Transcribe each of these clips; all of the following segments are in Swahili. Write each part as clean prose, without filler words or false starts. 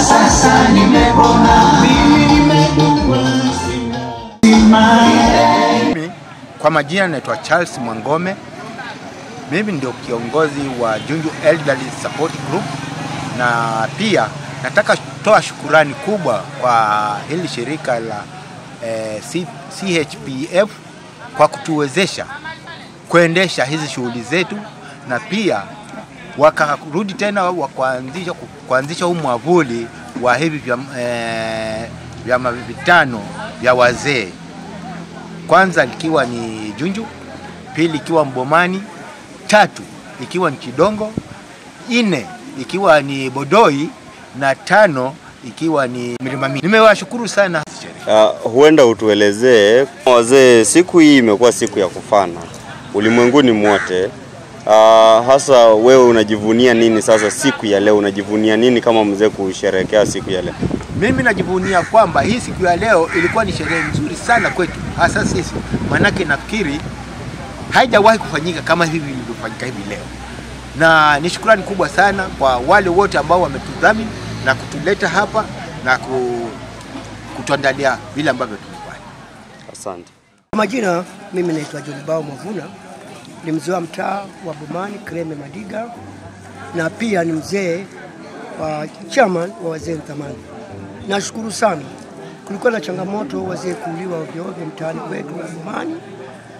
sasa nimepona, mimi nimedungwa sindano. Kwa majina naitwa Charles Mwangome. Mimi ndio kiongozi wa Junju Elderly Support Group, na pia nataka kutoa shukurani kubwa kwa hili shirika la CHPF kwa kutuwezesha kuendesha hizi shughuli zetu, na pia wakarudi tena kuanzisha huu mwavuli wa hivi vyama vitano vya wazee. Kwanza ikiwa ni Junju, pili ikiwa Mbomani, tatu ikiwa ni Kidongo, nne ikiwa ni Bodoi, na tano ikiwa ni Milimami. Nimewashukuru sana. Huenda utuelezee wazee, siku hii imekuwa siku ya kufana ulimwenguni mwote. Hasa wewe unajivunia nini sasa siku ya leo? Unajivunia nini kama mzee kusherehekea siku ya leo? Mimi najivunia kwamba hii siku ya leo ilikuwa ni sherehe nzuri sana kwetu, hasa sisi. Manake nafikiri haijawahi kufanyika kama hivi ilivyofanyika hivi leo. Na ni shukrani kubwa sana kwa wale wote ambao wametudhamini na kutuleta hapa na kutuandalia vile ambavyo tumefanya. Asante. Kwa majina, mimi naitwa Jolibao Mavuna. Ni mzee wa mtaa wa Bomani, Kreme Madiga, na pia ni mzee wa chairman wa wazee mtamani. Nashukuru sana. Kulikuwa na changamoto wazee kuuliwa ovyo ovyo mtaani kwetu wa Bomani,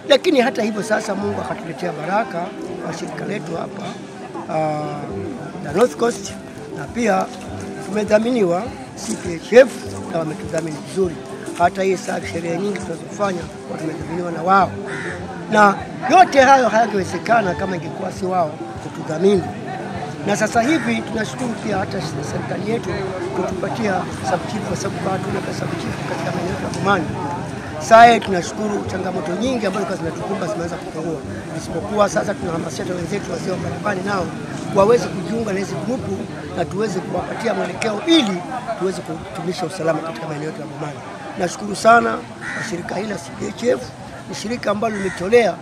lakini hata hivyo sasa Mungu akatuletea baraka kwa shirika letu hapa la North Coast, na pia tumedhaminiwa CPHF na wametudhamini vizuri. Hata hii sasa sherehe nyingi tunazofanya tumedhaminiwa na wao, na yote hayo hayangewezekana kama ingekuwa si wao kutudhamini. Na sasa hivi tunashukuru pia hata serikali yetu kutupatia subsidy, kwa sababu watu na subsidy katika maeneo ya Bomani. Sasa tunashukuru changamoto nyingi ambazo zinatukumba zimeanza kupungua. Isipokuwa sasa tunahamasisha wenzetu wazee wa barabara nao waweze kujiunga na hizo grupu na tuweze kuwapatia mwelekeo ili tuweze kutumisha usalama katika maeneo ya Bomani. Nashukuru sana kwa shirika hili la CPHF. Ni shirika ambalo limetolea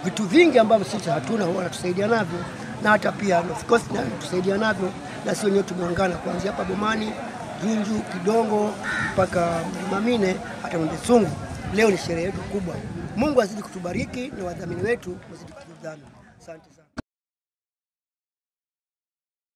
vitu vingi ambavyo sisi hatuna, huwa anatusaidia navyo, na hata pia North Coast na tusaidia navyo, na sisi wenyewe tumeungana kuanzia hapa Bomani, Junju, Kidongo mpaka Mlimamine hata Mbesungu. Leo ni sherehe yetu kubwa. Mungu azidi kutubariki na wadhamini wetu wazidi kutudhamini. Asante sana.